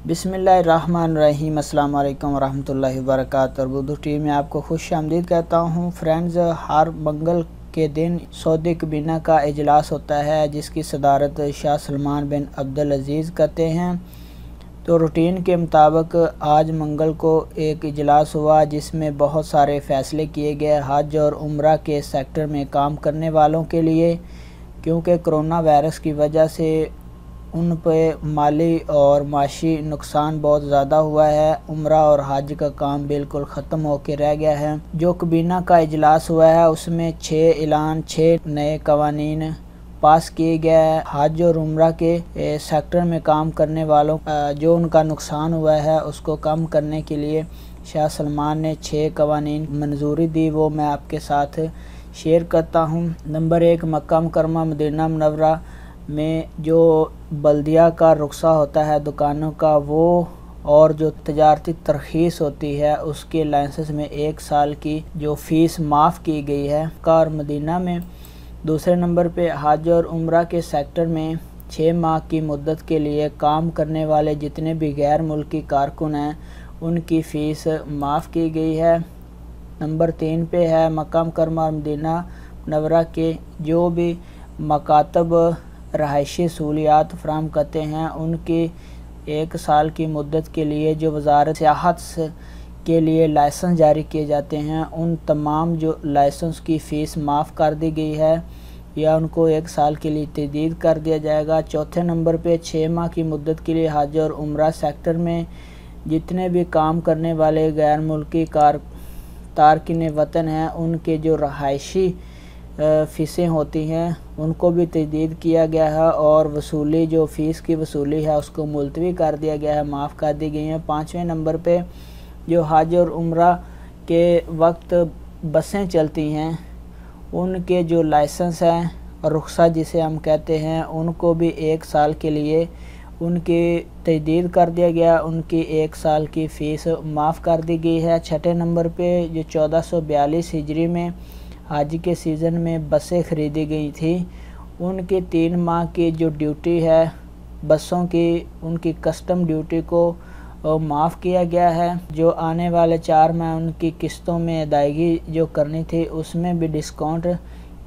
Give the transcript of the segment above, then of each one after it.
बिस्मिल्लाहिर्रहमानिर्रहीम। अस्सलाम वालेकुम वरहमतुल्लाहि वबरकातुहू। उर्दू टीवी में आपको खुश आमदीद कहता हूँ। फ्रेंड्स, हर मंगल के दिन सऊदी काबीना का इजलास होता है जिसकी सदारत शाह सलमान बिन अब्दुल अजीज़ करते हैं। तो रूटीन के मुताबिक आज मंगल को एक इजलास हुआ जिसमें बहुत सारे फ़ैसले किए गए हज और उम्रा के सेक्टर में काम करने वालों के लिए, क्योंकि कोरोना वायरस की वजह से उन पे माली और माशी नुकसान बहुत ज़्यादा हुआ है। उम्रा और हज का काम बिल्कुल ख़त्म होकर रह गया है। जो काबीना का इजलास हुआ है उसमें 6 नए कवानीन पास किए गए हैं। हज और उम्रा के सेक्टर में काम करने वालों जो उनका नुकसान हुआ है उसको कम करने के लिए शाह सलमान ने 6 कवानीन मंजूरी दी, वो मैं आपके साथ शेयर करता हूँ। नंबर 1, मक्का मुकरमा मदीना मुनव्वरा में जो बल्दिया का रुख्सा होता है दुकानों का, वो और जो तजारती तरखीस होती है उसके लाइसेंस में 1 साल की जो फ़ीस माफ़ की गई है और मदीना में। दूसरे नंबर पे हज और उम्रा के सेक्टर में 6 माह की मुद्दत के लिए काम करने वाले जितने भी गैर मुल्की कारकुन हैं उनकी फ़ीस माफ़ की गई है। नंबर 3 पे है मक्का मुकरमा मदीना मुनव्वरा के जो भी मकातब रहायशी सहूलियात फराहम करते हैं उनकी 1 साल की मुद्दत के लिए जो वज़ारत सियाहत के लिए लाइसेंस जारी किए जाते हैं उन तमाम जो लाइसेंस की फ़ीस माफ़ कर दी गई है या उनको 1 साल के लिए तजदीद कर दिया जाएगा। चौथे नंबर पे 6 माह की मुद्दत के लिए हज और उम्रा सेक्टर में जितने भी काम करने वाले गैर मुल्की तारकिन वतन हैं उनके जो रहायशी फ़ीसें होती हैं उनको भी तजदीद किया गया है और वसूली जो फ़ीस की वसूली है उसको मुलतवी कर दिया गया है, माफ़ कर दी गई है। 5वें नंबर पे जो हज और उम्रा के वक्त बसें चलती हैं उनके जो लाइसेंस हैं रुख्सा जिसे हम कहते हैं उनको भी 1 साल के लिए उनकी तजदीद कर दिया गया, उनकी 1 साल की फ़ीस माफ़ कर दी गई है। 6ठे नंबर पे जो 1442 हिजरी में हज के सीज़न में बसें ख़रीदी गई थी उनकी 3 माह की जो ड्यूटी है बसों की उनकी कस्टम ड्यूटी को माफ़ किया गया है। जो आने वाले 4 माह उनकी किस्तों में अदायगी जो करनी थी उसमें भी डिस्काउंट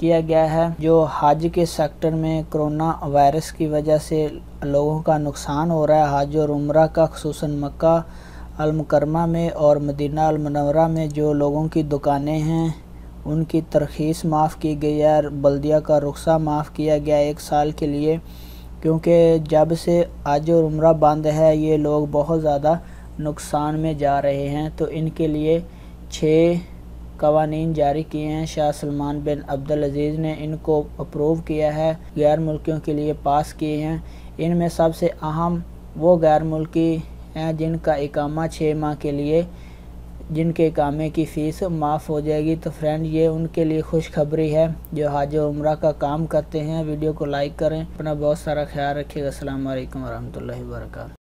किया गया है। जो हज के सेक्टर में कोरोना वायरस की वजह से लोगों का नुकसान हो रहा है हज और उम्रा का, ख़ुसूसन मक्का अल मुकरमा में और मदीना अल मुनव्वरा में जो लोगों की दुकानें हैं उनकी तरखीस माफ़ की गई है और बल्दिया का रुख्सा माफ़ किया गया 1 साल के लिए, क्योंकि जब से हज और उम्रा बंद है ये लोग बहुत ज़्यादा नुकसान में जा रहे हैं। तो इनके लिए 6 कवानीन जारी किए हैं। शाह सलमान बिन अब्दुल अजीज़ ने इनको अप्रूव किया है, गैर मुल्कियों के लिए पास किए हैं। इनमें सबसे अहम वो गैर मुल्की हैं जिनका इकामा 6 माह के लिए जिनके इकामे की फ़ीस माफ़ हो जाएगी। तो फ्रेंड, ये उनके लिए खुशखबरी है जो हज और उम्रा का काम करते हैं। वीडियो को लाइक करें, अपना बहुत सारा ख्याल रखिएगा। अस्सलाम वालेकुम वरहमतुल्लाहि वबरकातुहू।